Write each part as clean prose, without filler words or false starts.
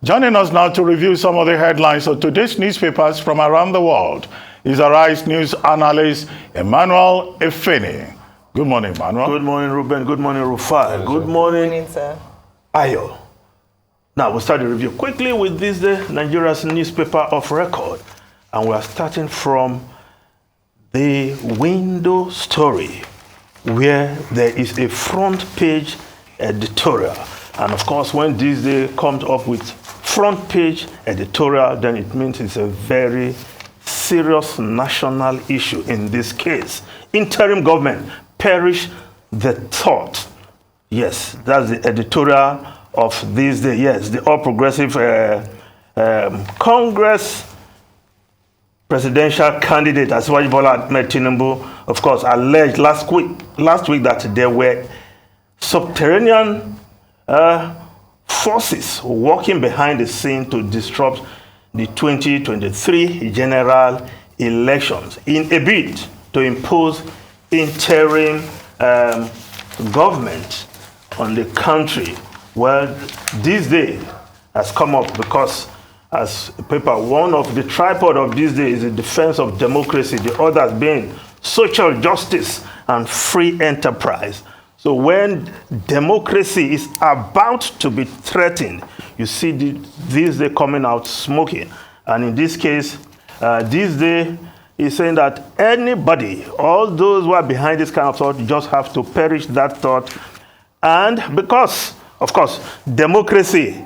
Joining us now to review some of the headlines of today's newspapers from around the world is Arise News analyst Emmanuel Efeni. Good morning, Emmanuel. Good morning, Ruben. Good morning, Rufai. Good morning, sir. Ayo. Now, we'll start the review quickly with this Nigeria's newspaper of record. And we are starting from the window story, where there is a front page editorial. And of course, when this day comes up with front page editorial, then it means it's a very serious national issue in this case. Interim government, perish the thought. Yes, that's the editorial of this day. Yes, the All Progressive Congress presidential candidate, Asiwaju Bola Ahmed Tinubu, of course, alleged last week that there were subterranean forces working behind the scene to disrupt the 2023 general elections in a bid to impose interim government on the country. Well, this day has come up because, as a paper, one of the tripod of this day is the defense of democracy, the other being social justice and free enterprise. So when democracy is about to be threatened, you see this day coming out smoking. And in this case, this day is saying that anybody, all those who are behind this kind of thought, just have to perish that thought. And because, of course, democracy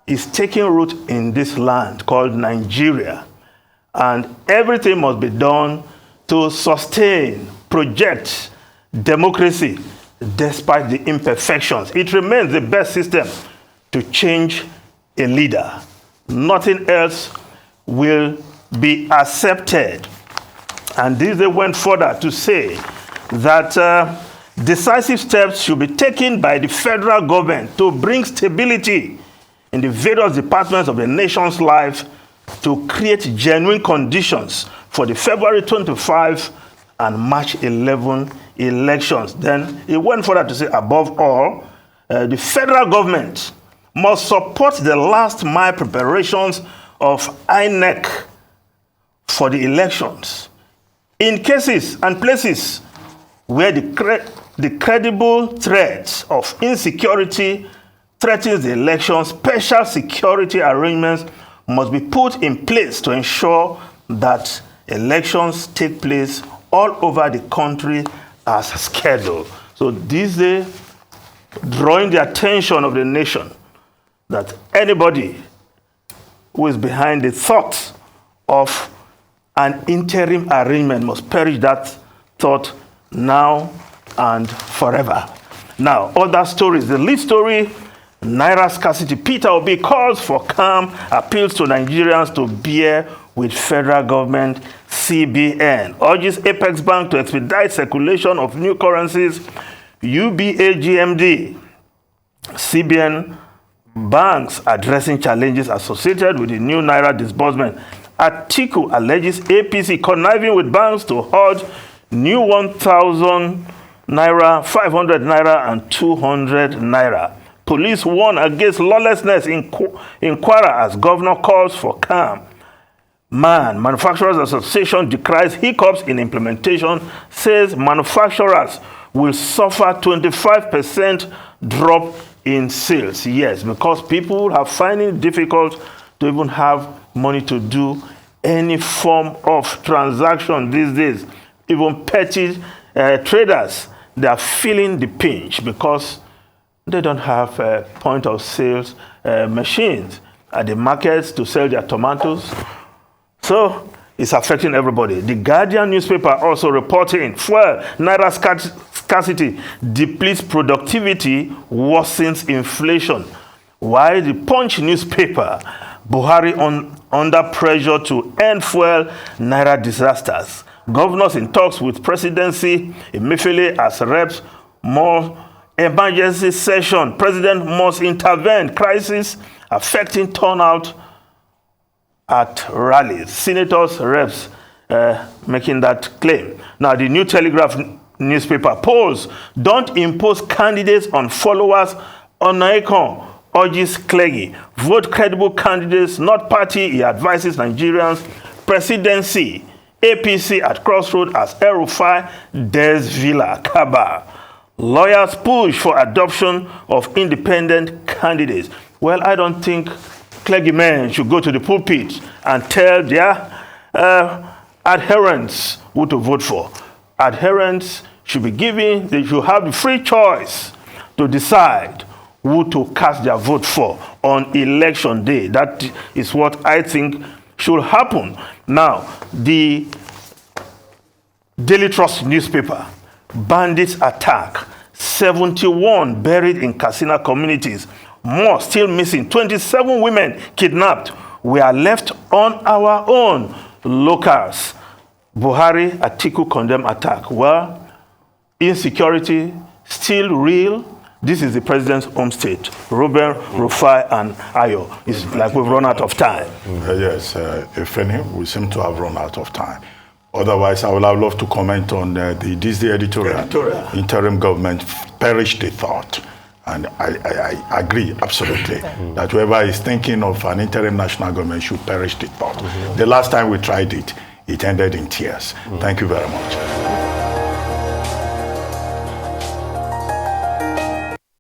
is taking root in this land called Nigeria, and everything must be done to sustain, project democracy despite the imperfections. It remains the best system to change a leader. Nothing else will be accepted. And this they went further to say that decisive steps should be taken by the federal government to bring stability in the various departments of the nation's life to create genuine conditions for the February 25 and March 11 elections. Then it went further to say, above all, the federal government must support the last mile preparations of INEC for the elections. In cases and places where the credible threat of insecurity threatens the election, special security arrangements must be put in place to ensure that elections take place all over the country as scheduled. So this day, drawing the attention of the nation that anybody who is behind the thought of an interim arrangement must perish that thought now and forever. Now, other stories. The lead story, Naira scarcity. Peter Obi calls for calm, appeals to Nigerians to bear with federal government. CBN urges Apex Bank to expedite circulation of new currencies. UBA GMD. CBN banks addressing challenges associated with the new Naira disbursement. Atiku alleges APC conniving with banks to hoard new 1,000 Naira, 500 Naira, and 200 Naira. Police warn against lawlessness in Kwara as governor calls for calm. Manufacturers Association decries hiccups in implementation, says manufacturers will suffer 25% drop in sales. Yes, because people are finding it difficult to even have money to do any form of transaction these days. Even petty traders, they are feeling the pinch because they don't have point of sales machines at the markets to sell their tomatoes. So it's affecting everybody. The Guardian newspaper also reporting, fuel, Naira scarcity depletes productivity, worsens inflation. While the Punch newspaper, Buhari under pressure to end fuel, Naira disasters. Governors in talks with presidency, Emefiele as reps, more emergency session. President must intervene, crisis affecting turnout at rallies. Senators, reps making that claim. Now, the New Telegraph newspaper polls don't impose candidates on followers on Icon urges clergy, vote credible candidates, not party. He advises Nigerians. Presidency, APC at crossroad as El-Rufai, Des Villa, Kaba. Lawyers push for adoption of independent candidates. Well, I don't think clergymen should go to the pulpit and tell their adherents who to vote for. Adherents should be given, they should have the free choice to decide who to cast their vote for on election day. That is what I think should happen. Now, the Daily Trust newspaper, bandits attack, 71 buried in Katsina communities, more still missing, 27 women kidnapped. We are left on our own. Locals, Buhari, Atiku condemn attack. Well, insecurity still real. This is the president's home state. Ruben, Rufai, and Ayo. It's like we've run out of time. Yes, Efeni, we seem to have run out of time. Otherwise, I would have loved to comment on this day editorial. Interim government perished the thought. And I agree absolutely that whoever is thinking of an interim national government should perish the thought. The last time we tried it, it ended in tears. Thank you very much.